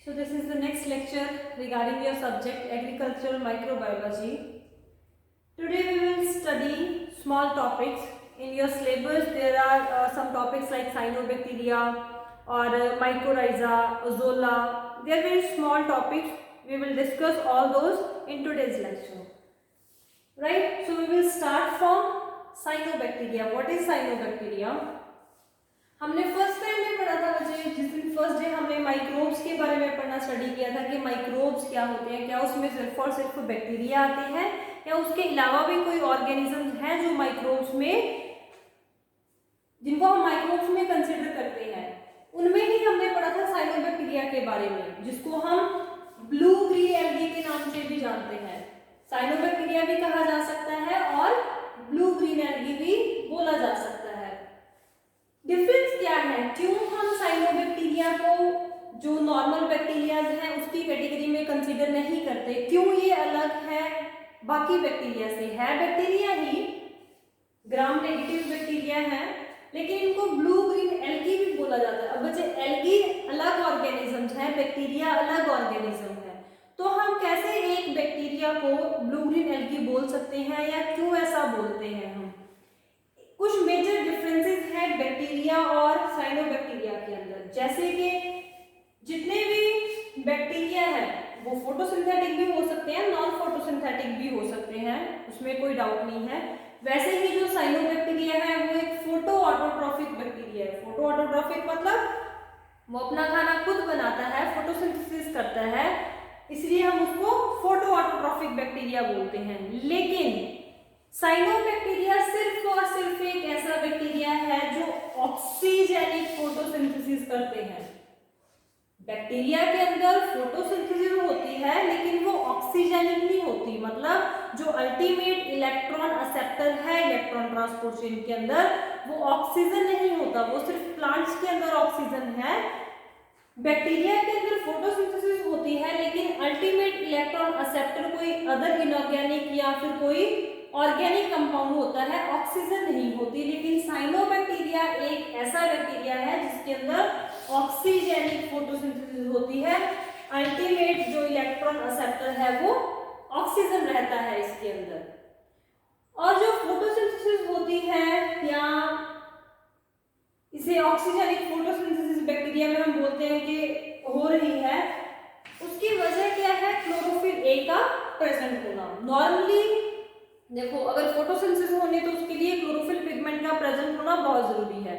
So this is the next lecture regarding your subject agricultural microbiology. Today we will study small topics. In your syllabus there are some topics like cyanobacteria or mycorrhiza, ozola. They are very small topics. We will discuss all those in today's lecture. Right? So we will start from cyanobacteria. What is cyanobacteria? हमने first time में पढ़ा था बच्चे, जिस दिन first day हमने microbes के बारे में पढ़ना स्टडी किया था कि माइक्रोब्स क्या होते हैं, क्या उसमें सिर्फ और सिर्फ बैक्टीरिया आते हैं या उसके अलावा भी कोई ऑर्गेनिज्म हैं जो माइक्रोब्स में, जिनको हम माइक्रोब्स में कंसिडर करते हैं। उनमें ही हमने पढ़ा था साइनोबैक्टीरिया के बारे में, जिसको हम ब्लू ग्रीन एल्गी के नाम से भी जानते हैं। साइनोबैक्टीरिया भी कहा जा सकता है और ब्लू ग्रीन एल्गी भी बोला जा सकता है। डिफरेंस क्या है, क्यों हम साइनोबैक्टीरिया को जो नॉर्मल बैक्टीरिया हैं उसकी कैटेगरी में कंसीडर नहीं करते, क्यों ये अलग है बाकी बैक्टीरिया से? है बैक्टीरिया ही, ग्राम नेगेटिव बैक्टीरिया है, लेकिन इनको ब्लू ग्रीन एल्गी भी बोला जाता है। अब बच्चे एल्गी अलग ऑर्गेनिज्म है, बैक्टीरिया अलग ऑर्गेनिज्म है, तो हम कैसे एक बैक्टीरिया को ब्लू ग्रीन एल्गी बोल सकते हैं या क्यों ऐसा बोलते हैं? हम कुछ मेजर डिफरेंसेस हैं बैक्टीरिया और साइनोबैक्टीरिया के अंदर, जैसे कि जितने भी बैक्टीरिया हैं वो फोटोसिंथेटिक भी हो सकते हैं, नॉन फोटोसिंथेटिक भी हो सकते हैं, उसमें कोई डाउट नहीं है। वैसे ही जो साइनोबैक्टीरिया है वो एक फोटो ऑटोट्रॉफिक बैक्टीरिया है। फोटो ऑटोट्रॉफिक मतलब वो अपना खाना खुद बनाता है, फोटोसिंथेसिस करता है, इसलिए हम उसको फोटो ऑटोट्रॉफिक बैक्टीरिया बोलते हैं। लेकिन साइनोबैक्टीरिया सिर्फ और सिर्फ एक ऐसा बैक्टीरिया है जो ऑक्सीजेनिक फोटोसिंथेसिस करते हैं। बैक्टीरिया के अंदर फोटोसिंथेसिस होती है लेकिन वो ऑक्सीजेनिक नहीं होती, मतलब जो अल्टीमेट इलेक्ट्रॉन एक्सेप्टर है इलेक्ट्रॉन ट्रांसपोर्ट चेन के अंदर वो ऑक्सीजन नहीं होता, वो सिर्फ प्लांट्स के अंदर ऑक्सीजन है। बैक्टीरिया के अंदर फोटोसिंथेसिस होती है लेकिन अल्टीमेट इलेक्ट्रॉन एक्सेप्टर कोई अदर इनऑर्गेनिक या फिर कोई ऑर्गेनिक कंपाउंड होता है, ऑक्सीजन नहीं होती। लेकिन साइनोबैक्टीरिया एक ऐसा बैक्टीरिया है जिसके अंदर ऑक्सीजेनिक फोटोसिंथेसिस होती है, अल्टीमेट जो इलेक्ट्रॉन एक्सेप्टर है वो ऑक्सीजन रहता है इसके अंदर। और जो फोटोसिंथेसिस होती है या इसे ऑक्सीजेनिक फोटोसिंथेसिस बैक्टीरिया में हम बोलते हैं कि हो रही है, उसकी वजह क्या है? क्लोरोफिल ए का प्रेजेंट होना। नॉर्मली देखो, अगर फोटोसिंथेसिस होने तो उसके लिए क्लोरोफिल पिगमेंट का प्रेजेंट होना बहुत जरूरी है।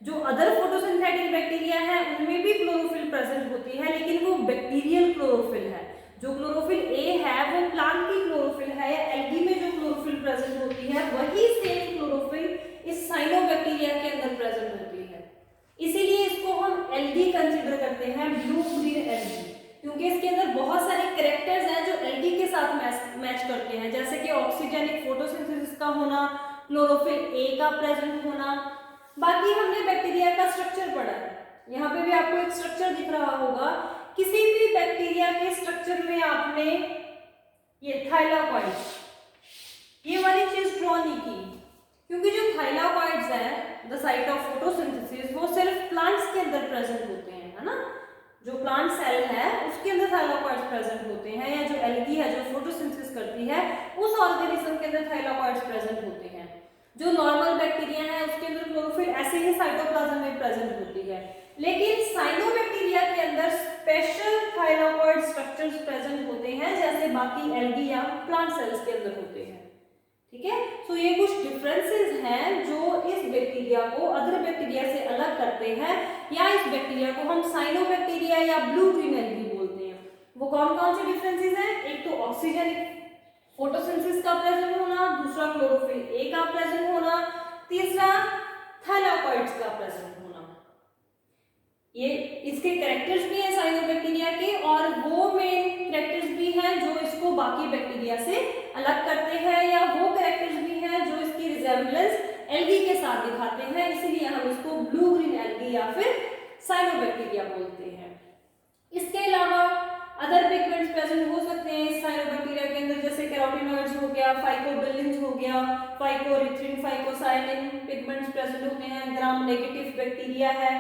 जो अदर फोटोसिंथेटिक बैक्टीरिया है उनमें भी क्लोरोफिल प्रेजेंट होती है, लेकिन वो बैक्टीरियल क्लोरोफिल है। जो क्लोरोफिल ए है वो प्लांट की क्लोरोफिल है, या एल्गी में जो क्लोरोफिल प्रेजेंट होती है वही सेम क्लोरोफिल इस साइनोबैक्टीरिया के अंदर प्रेजेंट होती है। इसीलिए इसको हम एल्गी कंसिडर करते हैं, ब्लू ग्रीन एल्गी, क्योंकि इसके अंदर बहुत सारे कैरेक्टर्स हैं जो एल्गी के साथ मैच करते हैं, जैसे कि ऑक्सीजेनिक फोटोसिंथेसिस का होना, क्लोरोफिल ए का प्रेजेंट होना। बाकी हमने बैक्टीरिया का स्ट्रक्चर पढ़ा है, यहाँ पे भी आपको एक स्ट्रक्चर दिख रहा होगा। किसी भी बैक्टीरिया के स्ट्रक्चर में आपने ये थाइलाकॉइड्स, ये वाली चीज ड्रॉ नहीं की, क्योंकि जो थाइलाकॉइड्स है द साइट ऑफ फोटोसिंथेसिस वो सिर्फ प्लांट्स के अंदर प्रेजेंट होते हैं, है ना। जो प्लांट सेल है उसके अंदर थाइलाकॉइड्स प्रेजेंट होते हैं, या जो एल्गी है जो फोटोसिंथेसिस करती है उस ऑर्गेनिज्म के अंदर थाइलाकॉइड्स प्रेजेंट होते हैं। जो नॉर्मल बैक्टीरिया है उसके अंदर क्लोरोफिल ऐसे ही साइटोप्लाज्म में प्रेजेंट होती है, लेकिन साइनोबैक्टीरिया के अंदर स्पेशल थाइलाकॉइड स्ट्रक्चर्स प्रेजेंट होते हैं जैसे बाकी एल्गी या प्लांट सेल्स के अंदर होते हैं। ठीक है, तो ये कुछ डिफरेंसेस हैं जो इस बैक्टीरिया को अदर बैक्टीरिया से अलग करते हैं, या इस बैक्टीरिया को हम साइनोबैक्टीरिया या ब्लू ग्रीन एल्गी बोलते हैं। वो कौन कौन से डिफरेंसेस हैं? एक तो ऑक्सीजेनिक फोटोसिंथेसिस का प्रेजेंट होना, दूसरा क्लोरोफिल ए का प्रेजेंट होना, तीसरा थाइलाकॉइड्स का प्रेजेंट होना। ये इसके कैरेक्टर्स भी हैं साइनोबैक्टीरिया के, और वो मेन कैरेक्टर्स भी हैं जो इसको बाकी बैक्टीरिया से अलग करते हैं, या वो कैरेक्टर्स भी हैं जो इसकी रिजेम्बलेंस एल्गी के साथ दिखाते हैं, इसलिए हम इसको ब्लू ग्रीन एल्गी या फिर साइनोबैक्टीरिया बोलते हैं। इसके अलावा अदर पिगमेंट्स प्रेजेंट हो सकते हैं साइनोबैक्टीरिया के अंदर, जैसे कैरोटीनॉइड्स हो गया, फाइकोबिलिन्स हो गया, फाइकोरिथ्रिन, फाइकोसाइलिन पिगमेंट्स प्रेजेंट होते हैं। ग्राम नेगेटिव बैक्टीरिया है।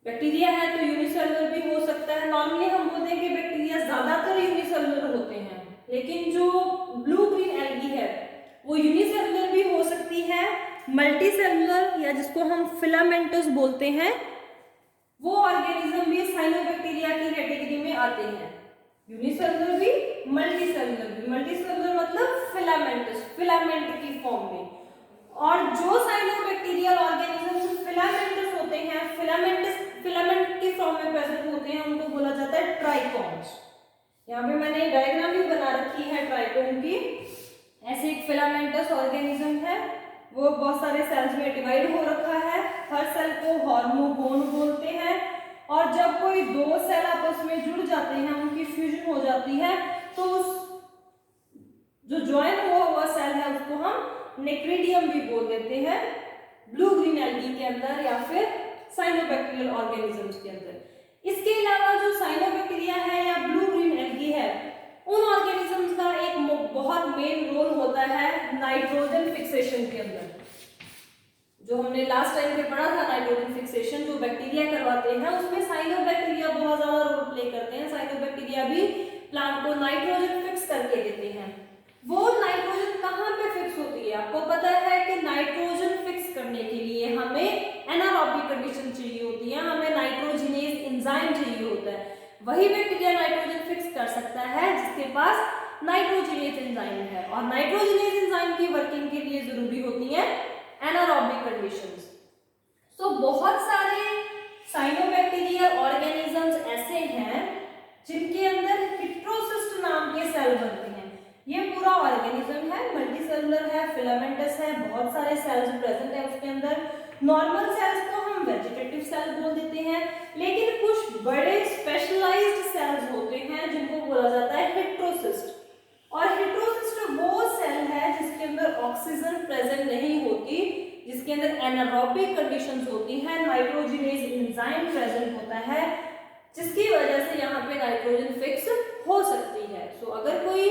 बैक्टीरिया है तो यूनिसेलुलर भी हो सकता है। नॉर्मली हम बोलते हैं कि बैक्टीरिया ज्यादातर यूनिसेलुलर होते हैं, लेकिन जो ब्लू ग्रीन एल्गी है वो यूनिसेलुलर भी हो सकती है, मल्टीसेलुलर या जिसको हम फिलामेंटस बोलते हैं वो ऑर्गेनिज्म भी साइनोबैक्टीरिया की कैटेगरी में आते हैं। यूनिसेलुलर भी, मल्टीसेलुलर भी। मल्टीसेलुलर मतलब फिलामेंटस, फिलामेंट की फॉर्म में। और जो साइनोबैक्टीरियल ऑर्गेनिज्म फिलामेंटस होते हैं, फिलामेंट की फॉर्म में प्रेजेंट होते हैं, उनको बोला जाता है ट्राइकोन्स। यहाँ पे मैंने डायग्राम भी बना रखी है ट्राइकोन की। ऐसे एक फिलामेंटस ऑर्गेनिज्म है, वो बहुत सारे सेल्स में डिवाइड हो रखा है। हर सेल को हार्मोगोन बोलते हैं, और जब कोई दो सेल आपस में जुड़ जाते हैं, उनकी फ्यूजन हो जाती है, तो उस जो ज्वाइन हुआ सेल है उसको हम नेक्रीडियम भी बोल देते हैं, ब्लू ग्रीन एल्गी के अंदर या फिर साइनोबैक्टीरियल ऑर्गेनिजम्स के अंदर। इसके अलावा जो साइनोबैक्टीरिया है या ब्लू ग्रीन एल्गी है, उन ऑर्गेनिजम्स का एक बहुत मेन रोल होता है नाइट्रोजन फिक्सेशन के अंदर। जो हमने लास्ट टाइम पे पढ़ा था नाइट्रोजन फिक्सेशन जो बैक्टीरिया करवाते हैं, उसमें साइनोबैक्टीरिया बहुत ज्यादा रोल प्ले करते हैं। साइनोबैक्टीरिया भी प्लांट को नाइट्रोजन फिक्स करके देते हैं। वो नाइट्रोजन कहाँ पे फिक्स होती है? आपको पता है कि नाइट्रोजन फिक्स करने के लिए हमें एनारोबिक कंडीशन चाहिए होती है, हमें नाइट्रोजिनेज एंजाइम चाहिए होता है। वही बैक्टीरिया नाइट्रोजन फिक्स कर सकता है जिसके पास नाइट्रोजिनेज एंजाइम है, और नाइट्रोजिनेज एंजाइम की वर्किंग के लिए जरूरी होती है एनारोबिक कंडीशंस। सो बहुत सारे साइनोबैक्टीरियल ऑर्गेनिजम्स ऐसे हैं जिनके अंदर हेटेरोसिस्ट नाम के सेल बनते हैं। ये पूरा ऑर्गेनिज्म है, मल्टीसेलुलर है, फिलामेंटस है, बहुत सारे सेल्स प्रेजेंट है उसके अंदर। नॉर्मल सेल्स को हम वेजिटेटिव सेल बोल देते हैं, लेकिन कुछ बड़े स्पेशलाइज्ड सेल्स होते हैं जिनको बोला जाता है हेटेरोसिस्ट। और हेटेरोसिस्ट वो सेल है जिसके अंदर ऑक्सीजन प्रेजेंट नहीं होती, जिसके अंदर एनारोबिक कंडीशंस होती है, नाइट्रोजिनेज एंजाइम प्रेजेंट होता है, जिसकी वजह से यहाँ पे नाइट्रोजन फिक्स हो सकती है। सो अगर कोई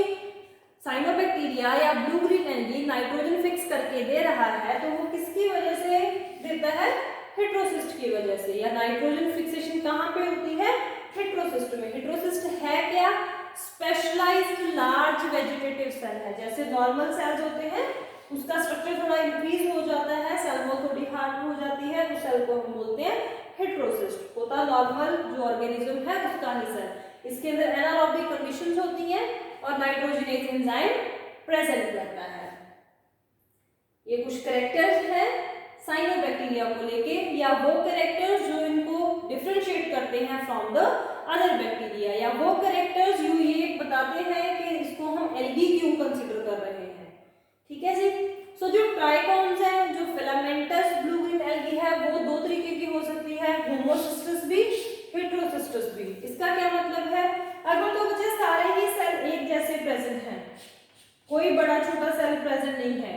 साइनोबैक्टीरिया या blue green algae nitrogen fix करके दे रहा है तो वो किसकी वजह से देता है? हेटेरोसिस्ट की वजह से। या नाइट्रोजन फिक्सेशन कहाँ पे होती है? हेटेरोसिस्ट में। हेटेरोसिस्ट है क्या? स्पेशलाइज्ड लार्ज वेजिटेटिव सेल है। जैसे नॉर्मल सेल्स होते हैं उसका स्ट्रक्चर थोड़ा इंक्रीज हो जाता है, सेल वॉल थोड़ी हार्ड हो जाती है, उस सेल को हम बोलते हैं हेटेरोसिस्ट। होता नॉर्मल जो ऑर्गेनिज्म है उसका ही सेल। इसके अंदर एनारोबिक कंडीशंस होती हैं और नाइट्रोजिनेज एंजाइम प्रेजेंट रहता है। ये कुछ कैरेक्टर्स हैं साइनोबैक्टीरिया को लेके, या वो कैरेक्टर्स जो इनको डिफरेंशिएट करते हैं फ्रॉम द अदर बैक्टीरिया, या वो कैरेक्टर्स जो ये बताते हैं कि इसको हम एल्गी क्यों कंसीडर कर रहे हैं। ठीक है जी। सो जो ट्राइकोन्स है, जो फिलामेंटस ब्लू ग्रीन एल्गी है, वो दो तरीके की हो सकती है, होमोसिस्टस भी, हेटेरोसिस्टस भी। इसका क्या मतलब है? अगर तो बच्चे सारे ही सेल एक जैसे प्रेजेंट हैं, कोई बड़ा छोटा सेल प्रेजेंट नहीं है,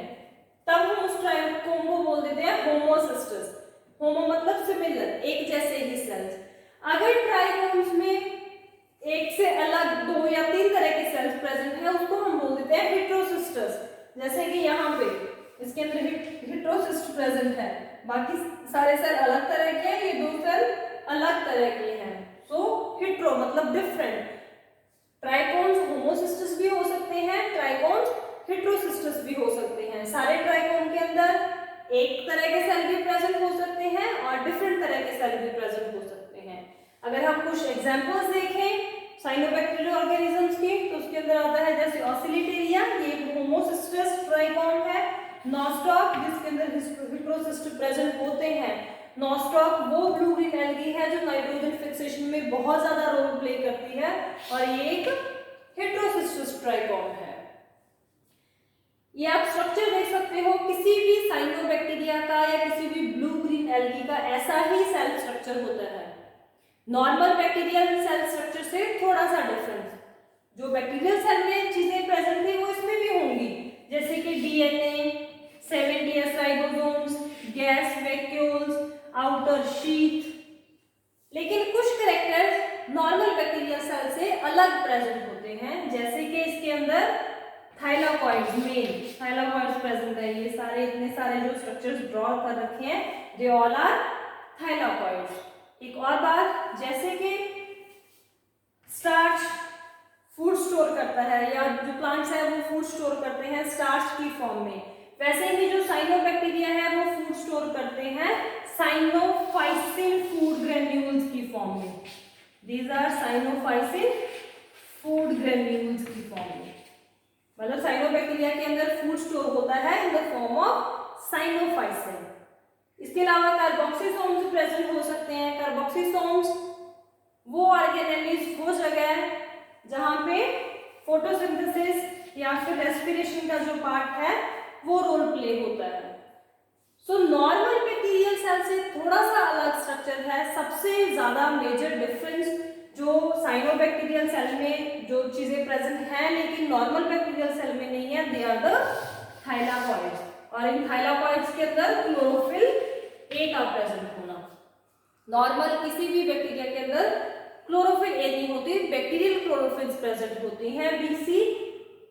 तब हम उस ट्राइकोन को बोल देते हैं होमोसिस्टस। होमो मतलब सिमिलर, एक जैसे ही सेल्स। अगर ट्राइकोन्स में एक से अलग दो या तीन तरह के सेल्स प्रेजेंट है, उसको हम बोल देते हैं हेटेरोसिस्टस। जैसे कि यहाँ पे इसके अंदर हेटेरोसिस्ट प्रेजेंट है, बाकी सारे सेल अलग तरह के हैं, ये दो सेल अलग तरह के हैं। सो हेटेरो मतलब डिफरेंट। ट्राइकोन्स होमोसिस्टस भी हो सकते हैं, ट्राइकोन्स हेटेरोसिस्टस भी हो सकते हैं। सारे ट्राइकोन के अंदर एक तरह के सेल भी प्रेजेंट हो सकते हैं और डिफरेंट तरह के सेल भी प्रेजेंट हो सकते हैं। अगर हम कुछ एग्जांपल्स देखें साइनोबैक्टीरियल ऑर्गेनिजम्स की, तो उसके अंदर आता है जैसे ऑसिलिटेरिया, ये होमोसिस्टस ट्राइकोन है। नॉस्टॉक जिसके अंदर हेटेरोसिस्ट प्रेजेंट होते हैं। नॉस्टॉक वो ब्लू ग्रीन एल्गी है जो नाइट्रोजन फिक्सेशन में बहुत ज्यादा रोल प्ले करती है, और ये एक हेटेरोसिस्टस ट्राइकोन है। ये आप स्ट्रक्चर देख सकते हो, किसी भी साइनोबैक्टीरिया का या किसी भी ब्लू ग्रीन एल्गी का ऐसा ही सेल स्ट्रक्चर होता है। नॉर्मल बैक्टीरियल सेल स्ट्रक्चर से थोड़ा सा डिफरेंस। जो बैक्टीरियल सेल में चीजें प्रेजेंट थी वो इसमें भी होंगी, जैसे कि DNA, 7ds ribosomes, gas vacuoles, outer sheath. लेकिन कुछ कैरेक्टर्स नॉर्मल बैक्टीरियल सेल से अलग प्रेजेंट होते हैं, जैसे कि इसके अंदर थाइलाकॉइड्स, मेन थाइलाकॉइड्स प्रेजेंट है। ये सारे इतने सारे जो स्ट्रक्चर्स ड्रॉ कर रखे हैं, दे ऑल आर थाइलाकॉइड्स। एक और बात, जैसे कि स्टार्च फूड स्टोर करता है या जो प्लांट्स है वो फूड स्टोर करते हैं स्टार्च की फॉर्म में, वैसे ही जो साइनोबैक्टीरिया है वो फूड स्टोर करते हैं साइनोफाइसिन फूड ग्रेन्यूल्स की फॉर्म में। These are cyanophycin food granules की फॉर्म में, मतलब साइनोबैक्टीरिया के अंदर फूड स्टोर होता है in the form of cyanophycin. इसके अलावा कार्बोक्सिसोम्स प्रेजेंट हो सकते हैं। कार्बोक्सिसोम्स वो ऑर्गेनेल्स, वो जगह है जहां पे फोटोसिंथेसिस या फिर रेस्पिरेशन का जो पार्ट है वो रोल प्ले होता है। सो नॉर्मल बैक्टीरियल सेल से थोड़ा सा अलग स्ट्रक्चर है। सबसे ज्यादा मेजर डिफरेंस जो साइनोबैक्टीरियल सेल में जो चीजें प्रेजेंट हैं लेकिन नॉर्मल बैक्टीरियल सेल में नहीं है, दे आर द थाइलाकॉइड्स, और इन थाइलाकॉइड्स के अंदर क्लोरोफिल ए का प्रेजेंट होना। नॉर्मल किसी भी बैक्टीरिया के अंदर क्लोरोफिल ए नहीं होती, बैक्टीरियल क्लोरोफिल्स प्रेजेंट होती हैं बीसी,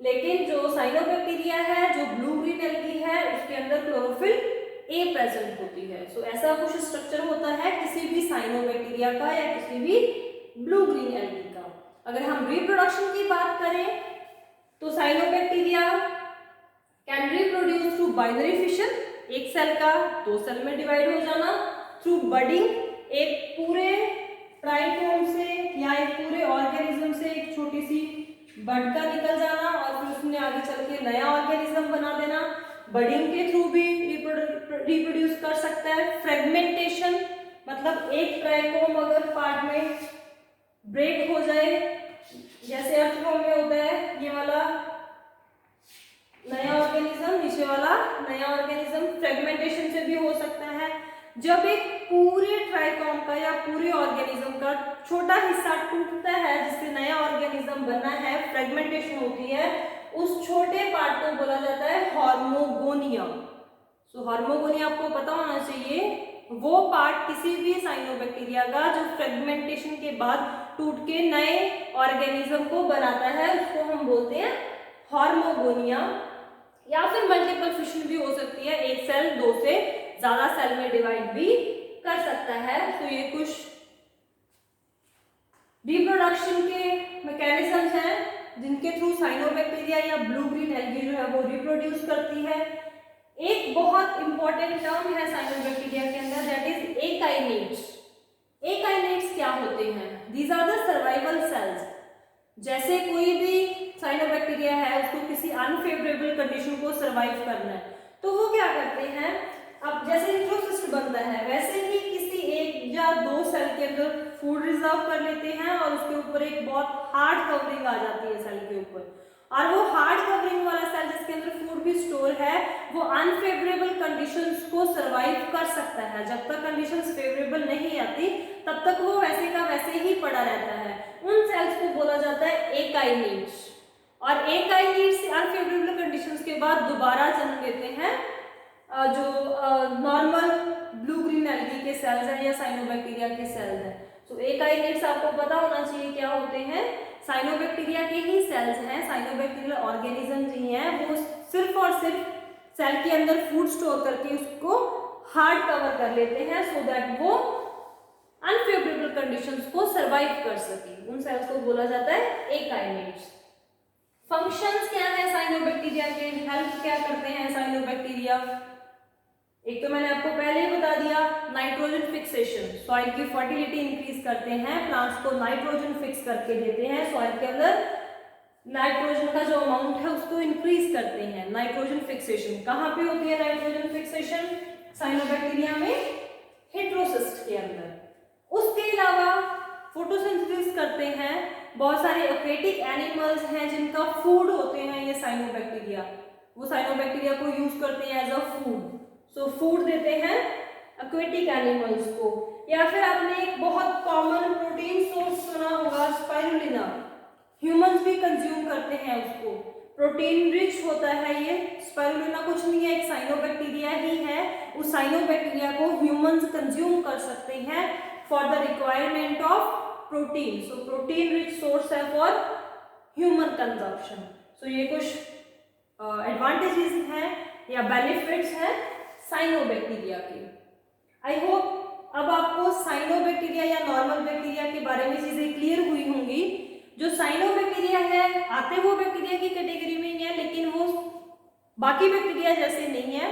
लेकिन जो साइनोबैक्टीरिया है, जो ब्लू ग्रीन एल्गी है, उसके अंदर क्लोरोफिल ए प्रेजेंट होती है। सो ऐसा कुछ स्ट्रक्चर होता है किसी भी साइनोबैक्टीरिया का या किसी भी ब्लू ग्रीन एल्गी का। अगर हम रिप्रोडक्शन की बात करें तो cyanobacteria can reproduce through binary fission, एक सेल का दो सेल में डिवाइड हो जाना, थ्रू बडिंग, एक पूरे ट्राइकोम से या एक पूरे ऑर्गेनिज्म से एक छोटी सी बड का निकल जाना और फिर उसने आगे चल के नया ऑर्गेनिज्म बना देना। बडिंग के थ्रू भी रिप्रोड्यूस कर सकता है। फ्रेगमेंटेशन मतलब एक ट्राइकोम अगर पार्ट में ब्रेक हो जाए, जैसे अर्थफॉर्म में होता है ये वाला नया ऑर्गेनिज्म, नीचे वाला नया ऑर्गेनिज्म, फ्रेगमेंटेशन से भी हो सकता है। जब एक पूरे ट्राइकोम का या पूरे ऑर्गेनिज्म का छोटा हिस्सा टूटता है जिससे नया ऑर्गेनिज्म बनना है, फ्रेगमेंटेशन होती है, उस छोटे पार्ट को बोला जाता है हार्मोगोनिया। सो हार्मोगोनिया आपको पता होना चाहिए, वो पार्ट किसी भी साइनोबैक्टीरिया का जो फ्रेगमेंटेशन के बाद टूट के नए ऑर्गेनिज्म को बनाता है, उसको हम बोलते हैं हार्मोगोनिया। या फिर मल्टीपल फिशन भी हो सकती है, एक सेल दो से ज्यादा सेल में डिवाइड भी कर सकता है। तो ये कुछ रिप्रोडक्शन के मैकेनिज्म्स हैं जिनके थ्रू साइनोबैक्टीरिया या ब्लू ग्रीन एल्गी जो है वो रिप्रोड्यूस करती है। एक बहुत इंपॉर्टेंट टर्म है साइनोबैक्टीरिया के अंदर, दैट इज एकाइनेट्स। एकाइनेट्स क्या होते हैं? These are the survival cells. जैसे कोई भी साइनोबैक्टीरिया है उसको किसी अनफेवरेबल कंडीशन को सर्वाइव करना है, तो वो क्या करते हैं, अब जैसे इंट्रोसिस्ट बनता है वैसे ही किसी एक या दो सेल के अंदर फूड रिजर्व कर लेते हैं और उसके ऊपर एक बहुत हार्ड कवरिंग आ जाती है सेल के ऊपर, और वो हार्ड कवरिंग वाला सेल जिसके अंदर फूड भी स्टोर है वो अनफेवरेबल कंडीशंस को सर्वाइव कर सकता है। जब तक कंडीशंस फेवरेबल नहीं आती तब तक वो वैसे का वैसे ही पड़ा रहता है। उन सेल्स को बोला जाता है एकाइनेट्स, और एकाइनेट्स अनफेवरेबल कंडीशंस के बाद दोबारा जन्म लेते हैं जो नॉर्मल ब्लू ग्रीन एल्गी के सेल्स हैं या साइनोबैक्टीरिया के सेल्स हैं। तो एकाइनेट्स आपको पता होना चाहिए क्या होते हैं, साइनोबैक्टीरिया के ही सेल्स हैं, साइनोबैक्टीरियल ऑर्गेनिज्म ही हैं, वो सिर्फ और सिर्फ सेल के अंदर फूड स्टोर करके उसको हार्ड कवर कर लेते हैं सो दैट वो अनफेवरेबल कंडीशंस को सर्वाइव कर सके। उन सेल्स को बोला जाता है एकाइनेट्स। फंक्शंस क्या है साइनोबैक्टीरिया के, हेल्प क्या करते हैं साइनोबैक्टीरिया? एक तो मैंने आपको पहले ही बता दिया, नाइट्रोजन फिक्सेशन, सॉइल की फर्टिलिटी इंक्रीज करते हैं, प्लांट्स को नाइट्रोजन फिक्स करके देते हैं, सॉइल के अंदर नाइट्रोजन का जो अमाउंट है उसको इंक्रीज करते हैं। नाइट्रोजन फिक्सेशन कहाँ पे होती है? नाइट्रोजन फिक्सेशन साइनोबैक्टीरिया में हेटेरोसिस्ट के अंदर। उसके अलावा फोटोसिंथेसिस करते हैं, बहुत सारे एक्वेटिक एनिमल्स हैं जिनका फूड होते हैं ये साइनोबैक्टीरिया, वो साइनोबैक्टीरिया को यूज करते हैं as a food. So food देते हैं एक्वेटिक एनिमल्स को। या फिर आपने एक बहुत कॉमन प्रोटीन सोर्स सुना होगा स्पाइरुलिना, ह्यूमंस भी कंज्यूम करते हैं उसको, प्रोटीन रिच होता है ये। स्पाइरुलिना कुछ नहीं है, एक साइनोबैक्टीरिया ही है, उस साइनोबैक्टीरिया को ह्यूमंस कंज्यूम कर सकते हैं for the requirement of protein. So protein rich source है फॉर ह्यूमन कंजप्शन। सो ये कुछ एडवांटेजेस हैं या बेनिफिट्स हैं साइनोबैक्टीरिया के। आई होप अब आपको साइनोबैक्टीरिया या नॉर्मल बैक्टीरिया के बारे में चीजें क्लियर हुई होंगी। जो साइनोबैक्टीरिया है आते वो बैक्टीरिया की कैटेगरी में ही है, लेकिन वो बाकी बैक्टीरिया जैसे नहीं है,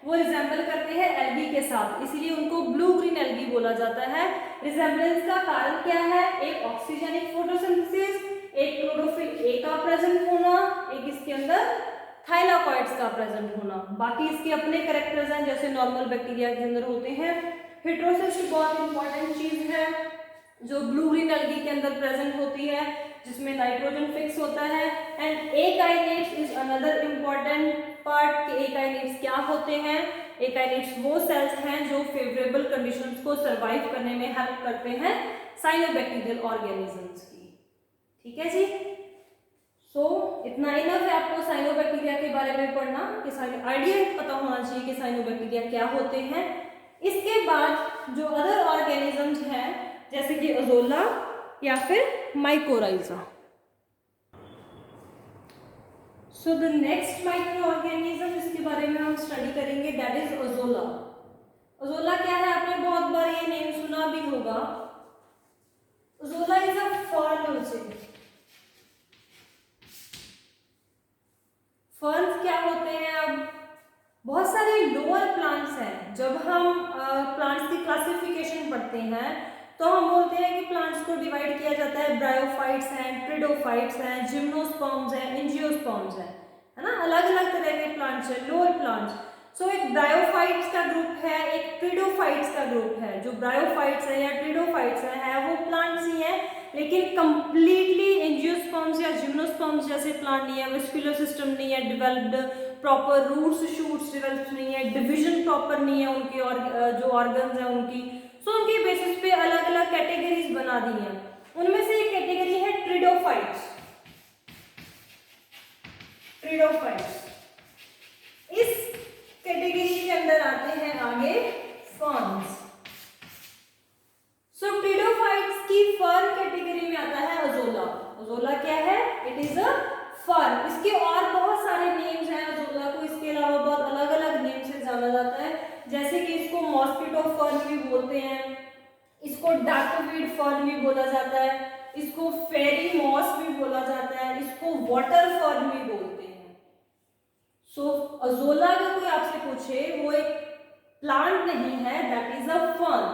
वो रिजेंबल करते हैं एल्गी के साथ, इसीलिए उनको ब्लू ग्रीन एल्गी बोला जाता है। रिजेंबलेंस का कारण क्या है? एक ऑक्सीजनिक फोटोसिंथेसिस, एक क्लोरोफिल ए का प्रेजेंट होना, एक इसके अंदर थाइलाकॉइड्स का प्रेजेंट होना। बाकी इसके अपने कैरेक्टर्स हैं जैसे नॉर्मल बैक्टीरिया के अंदर होते हैं। हेटेरोसिस्ट बहुत इंपॉर्टेंट चीज है जो ब्लू ग्रीन एल्गी के अंदर प्रेजेंट होती है, जिसमें नाइट्रोजन फिक्स होता है। And akinetes is another important part कि एकाइनेट्स क्या होते हैं। एकाइनेट्स वो सेल्स हैं जो फेवरेबल कंडीशंस को सरवाइव करने में हेल्प करते हैं साइनोबैक्टीरियल ऑर्गेनिजम्स की। ठीक है जी, इतना इनफ है आपको साइनोबैक्टीरिया के बारे में पढ़ना कि आइडिया पता होना चाहिए कि साइनोबैक्टीरिया क्या होते हैं। इसके बाद जो अदर ऑर्गेनिजम्स हैं जैसे कि अजोला या फिर mycorrhiza. So the next micro organism इसके बारे में हम स्टडी करेंगे, दैट इज अजोला। अजोला क्या है? आपने बहुत बार ये नेम सुना भी होगा। Azolla is a fern. Ferns क्या होते हैं? अब बहुत सारे लोअर प्लांट्स हैं। जब हम प्लांट्स की क्लासिफिकेशन पढ़ते हैं तो हम बोलते हैं कि प्लांट्स को डिवाइड किया जाता है, ब्रायोफाइट्स हैं, ट्रिडोफाइट्स हैं, जिम्नोस्पर्म्स हैं, एंजियोस्पर्म्स हैं, है ना, अलग अलग तरह के प्लांट्स हैं, लोअर प्लांट्स। सो एक ब्रायोफाइट्स का ग्रुप है, एक ट्रिडोफाइट्स का ग्रुप है। जो ब्रायोफाइट्स है या ट्रिडोफाइट्स है वो प्लांट्स ही है, लेकिन कंप्लीटली एंजियोस्पर्म्स या जिम्नोस्पर्म्स जैसे प्लांट नहीं है। वेस्कुलर सिस्टम नहीं है developed, proper roots shoots develop नहीं है, डिविजन प्रॉपर नहीं है उनके, और जो ऑर्गन्स हैं उनकी। सो उनके बेसिस पे अलग अलग कैटेगरीज बना दी हैं। उनमें से एक कैटेगरी है ट्रिडोफाइट्स। ट्रिडोफाइट्स इस कैटेगरी के अंदर आते हैं आगे फर्न्स। सो ट्रिडोफाइट्स की फर्न कैटेगरी में आता है अजोला। अजोला क्या है? It is a fern. इसके और बहुत सारे नेम्स हैं अजोला को, इसके अलावा बहुत अलग अलग नेम से जाना जाता है, जैसे कि इसको मॉस्किटो फर्न भी बोलते हैं, इसको डाकोवीड फर्न भी बोला जाता है, इसको फेरी मॉस भी बोला जाता है, इसको वाटर फर्न भी बोलते हैं। सो अजोला अगर कोई आपसे पूछे, वो एक प्लांट नहीं है, that is a fern.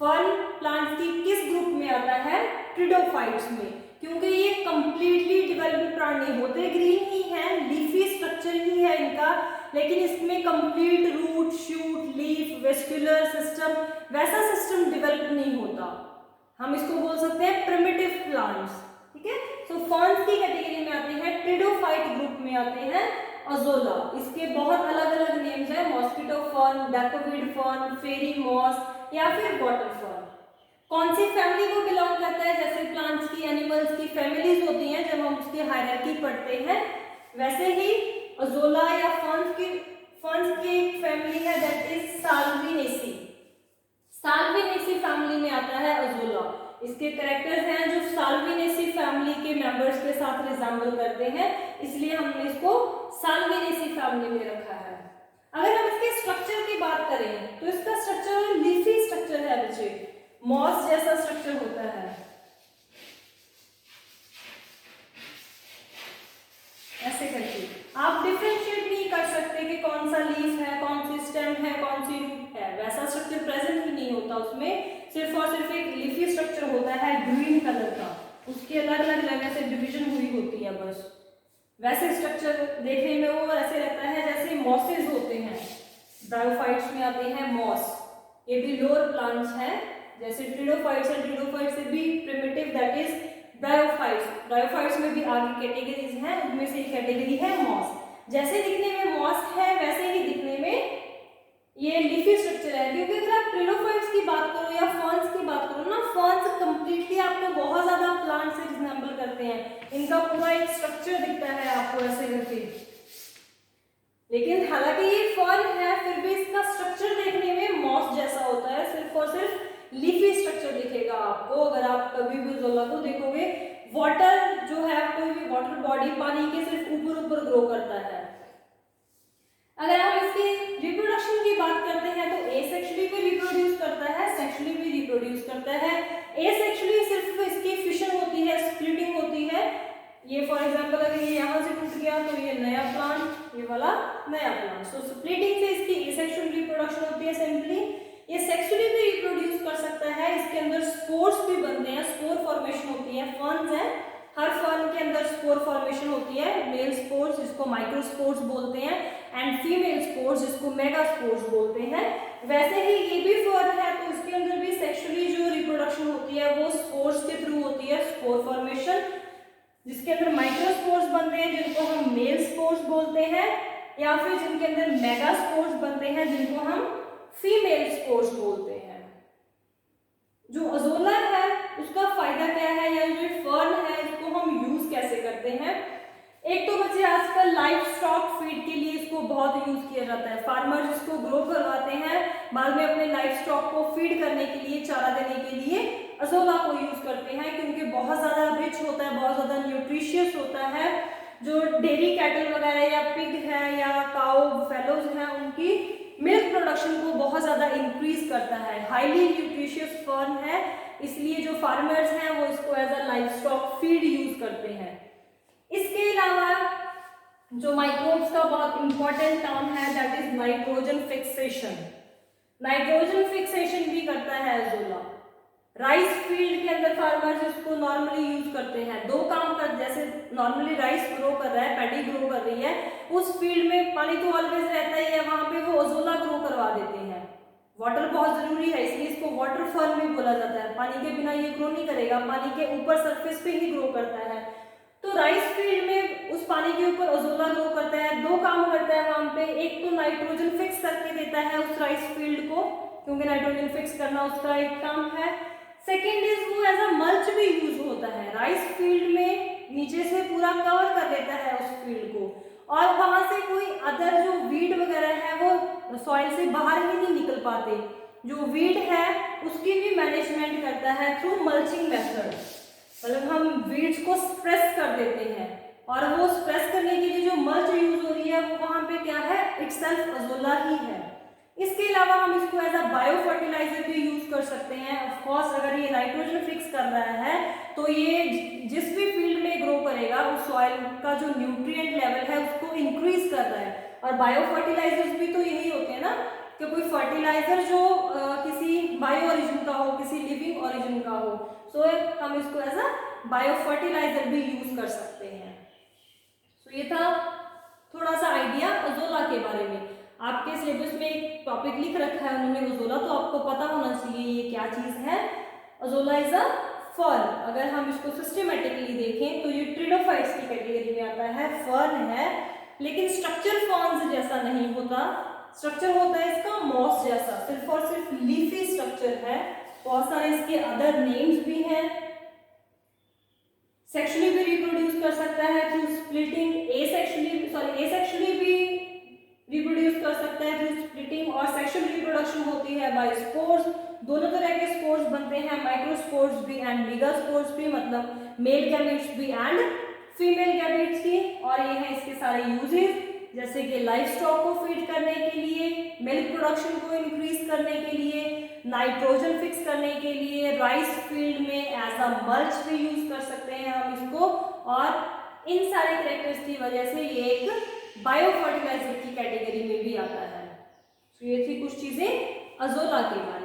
Fern plants की किस ग्रुप में आता है? ट्रिडोफाइट्स में, क्योंकि ये कंप्लीटली डेवलप्ड प्लांट नहीं होते, ग्रीन ही है, लीफी स्ट्रक्चर ही है इनका, लेकिन इसमें complete root shoot leaf vascular system वैसा सिस्टम डेवलप नहीं होता। हम इसको बोल सकते हैं प्रिमिटिव प्लांट्स। ठीक है, सो फर्न्स की कैटेगरी में आते हैं, ट्रिडोफाइट ग्रुप में आते हैं अजोला। इसके बहुत अलग अलग नेम्स हैं, मॉस्किटो फर्न, डाकोवीड फर्न, फेरी मॉस या फिर वाटर फर्न। कौन सी फैमिली को बिलोंग करता है? जैसे प्लांट्स की, एनिमल्स की फैमिलीज होती हैं, जब हम उसकी हायरार्की पढ़ते हैं, वैसे ही अजोला या फर्न्स की एक फैमिली है, दैट इज साल्विनेसी। साल्विनेसी फैमिली में आता है अजोला। इसके कैरेक्टर्स हैं जो साल्विनेसी फैमिली के मेंबर्स के साथ रिजेंबल करते हैं, इसलिए हमने इसको साल्विनेसी फैमिली में रखा है। अगर हम इसके स्ट्रक्चर की बात करें तो इसका स्ट्रक्चर लीफी स्ट्रक्चर है बच्चे, मॉस जैसा स्ट्रक्चर होता है, ऐसे करके। आप डिफरेंशिएट नहीं कर सकते कि कौन सा लीफ है, कौन सी स्टेम है, कौन सी रूट है, वैसा स्ट्रक्चर प्रेजेंट ही नहीं होता उसमें। सिर्फ और सिर्फ एक लीफी स्ट्रक्चर होता है ग्रीन कलर का, उसकी अलग अलग जगह से डिवीजन हुई होती है बस। वैसे स्ट्रक्चर देखने में वो ऐसे लगता है जैसे मॉसेज होते हैं। ब्रायोफाइट्स में आते हैं मॉस, ये भी लोअर प्लांट्स हैं, जैसे ट्रिडोफाइट्स है, ट्रिडोफाइट्स से भी primitive that is bryophytes. Bryophytes में भी आगे कैटेगरीज हैं, उनमें से एक कैटेगरी है मॉस। जैसे दिखने में मॉस है वैसे ही दिखने में ये लीफी स्ट्रक्चर है, क्योंकि अगर आप ट्रिडोफाइट्स की बात करो या फर्न्स की बात करो ना, फर्न्स कंप्लीटली आपको बहुत ज्यादा प्लांट से रिजेंबल करते हैं, इनका पूरा एक स्ट्रक्चर दिखता है आपको ऐसे करके। लेकिन हालांकि ये फर्न है, फिर भी इसका स्ट्रक्चर देखने में मॉस जैसा होता है, सिर्फ और सिर्फ लीफी स्ट्रक्चर दिखेगा आपको। अगर आप कभी भी अजोला को देखोगे, वाटर जो है, कोई भी वाटर बॉडी पानी के सिर्फ ऊपर ऊपर ग्रो करता है। अगर हम इसकी रिप्रोडक्शन की बात करते हैं तो एसेक्सुअली भी रिप्रोड्यूस करता है, एसेक्सुअली सिर्फ इसकी फिशन होती है, स्प्लिटिंग होती है। ये फॉर एग्जांपल अगर ये यहाँ से टूट गया तो ये नया प्लांट, ये वाला नया प्लांट। सो स्प्लिटिंग से इसकी एसेक्सुअल रिप्रोडक्शन होती है सिंपली। ये सेक्सुअली भी रिप्रोड्यूस कर सकता है, इसके अंदर स्पोर्स भी बनते हैं, स्पोर फॉर्मेशन होती है। फर्न्स है, हर फर्न के अंदर स्पोर फॉर्मेशन होती है। मेल स्पोर्स जिसको माइक्रोस्पोर्स बोलते हैं एंड फीमेल स्पोर्स जिसको मेगास्पोर्स बोलते हैं। वैसे ही ये भी फर्न है तो इसके अंदर भी सेक्सुअली जो रिप्रोडक्शन होती है वो स्पोर्स के थ्रू होती है, स्पोर फॉर्मेशन, जिसके अंदर माइक्रोस्पोर्स बनते हैं जिनको हम मेल स्पोर्स बोलते हैं, या फिर जिनके अंदर मेगास्पोर्स बनते हैं जिनको हम फीमेल स्पोर्स बोलते हैं। जो अजोला है उसका फायदा क्या है, या जो फर्न है इसको हम यूज कैसे करते हैं। एक तो बच्चे आजकल लाइफ स्टॉक फीड के लिए इसको बहुत यूज किया जाता है। फार्मर्स इसको ग्रो करवाते हैं, बाद में अपने लाइफ स्टॉक को फीड करने के लिए, चारा देने के लिए अजोला को यूज करते हैं, क्योंकि बहुत ज्यादा रिच होता है, बहुत ज्यादा न्यूट्रिशियस होता है। जो डेयरी कैटल वगैरह या पिग है या काउ फेलोज हैं उनकी मिल्क प्रोडक्शन को बहुत ज्यादा इंक्रीज करता है। हाईली न्यूट्रिशियस फर्न है, इसलिए जो फार्मर्स हैं वो इसको as a livestock feed use करते हैं। इसके अलावा जो माइक्रोब्स का बहुत इंपॉर्टेंट टर्म है that is nitrogen fixation. Nitrogen fixation भी करता है अजोला। राइस फील्ड के अंदर फार्मर्स इसको नॉर्मली यूज करते हैं। दो काम कर, जैसे नॉर्मली राइस ग्रो कर रहा है, पैडी ग्रो कर रही है, उस फील्ड में पानी तो ऑलवेज रहता ही है, वहां पे वो अजोला ग्रो करवा देते हैं। वाटर बहुत जरूरी है, इसलिए इसको वाटर फर्न भी बोला जाता है। पानी के बिना ये ग्रो नहीं करेगा, पानी के ऊपर सरफेस पे ही ग्रो करता है। तो राइस फील्ड में उस पानी के ऊपर अजोला ग्रो करता है। दो काम करता है वहां पे, एक तो नाइट्रोजन फिक्स करके देता है उस राइस फील्ड को, क्योंकि नाइट्रोजन फिक्स करना उसका एक काम है। सेकेंड इज वो एज अ मल्च भी यूज होता है। राइस फील्ड में नीचे से पूरा कवर कर देता है उस फील्ड को, और वहां से कोई अदर जो वीड वगैरह है वो सॉइल से बाहर ही नहीं निकल पाते। जो वीड है उसकी भी मैनेजमेंट करता है थ्रू मल्चिंग मेथड। मतलब हम वीड्स को स्प्रेस कर देते हैं, और वो स्प्रेस करने के लिए जो मल्च यूज हो रही है वो वहां पे क्या है, इटसेल्फ अजोला ही है। इसके अलावा हम इसको एज अ बायो फर्टिलाइजर भी यूज कर सकते हैं। ऑफ कोर्स अगर ये नाइट्रोजन फिक्स कर रहा है तो ये जिस भी फील्ड में ग्रो करेगा उस सॉइल का जो न्यूट्रिएंट लेवल है उसको इंक्रीज कर रहा है। और बायो फर्टिलाइजर्स भी तो यही होते हैं ना, कि कोई फर्टिलाइजर जो किसी बायो ओरिजिन का हो, किसी लिविंग ओरिजिन का हो, सो हम इसको एज अ बायो फर्टिलाइजर भी यूज कर सकते हैं। सो ये था थोड़ा सा आइडिया अजोला के बारे में। आपके सिलेबस में एक टॉपिक लिख रखा है उन्होंने अजोला, तो आपको पता होना चाहिए ये क्या चीज है। Azolla is a fern. अगर हम इसको सिस्टमेटिकली देखें तो ये ट्रिडोफाइट्स की कैटेगरी में आता है, फर्न है, लेकिन स्ट्रक्चर फर्न्स जैसा नहीं होता। स्ट्रक्चर होता है इसका मॉस जैसा, सिर्फ और सिर्फ लीफी स्ट्रक्चर है। बहुत सारे इसके अदर नेम्स भी हैं। सेक्सुअली भी रिप्रोड्यूस कर सकता है थ्रू स्प्लिटिंग, एसेक्सुअली भी रिप्रोड्यूस कर सकता है थ्रू स्प्लिटिंग, और सेक्सुअल रिप्रोडक्शन होती है बाय स्पोर्स। दोनों तरह के स्पोर्स बनते हैं, माइक्रोस्पोर्स भी एंड मेगास्पोर्स भी, मतलब मेल गैमेट्स भी एंड फीमेल गैमेट्स की। और ये है इसके सारे यूजेस, जैसे कि लाइफ स्टॉक को फीड करने के लिए, मिल्क प्रोडक्शन को इंक्रीज करने के लिए, नाइट्रोजन फिक्स करने के लिए, राइस फील्ड में एज अ मल्च भी यूज कर सकते हैं हम इसको। और इन सारे कैरेक्टर्स की वजह से ये एक बायो फर्टिलाइजर की कैटेगरी में भी आता है। तो ये थी कुछ चीजें अजोला के बारे में।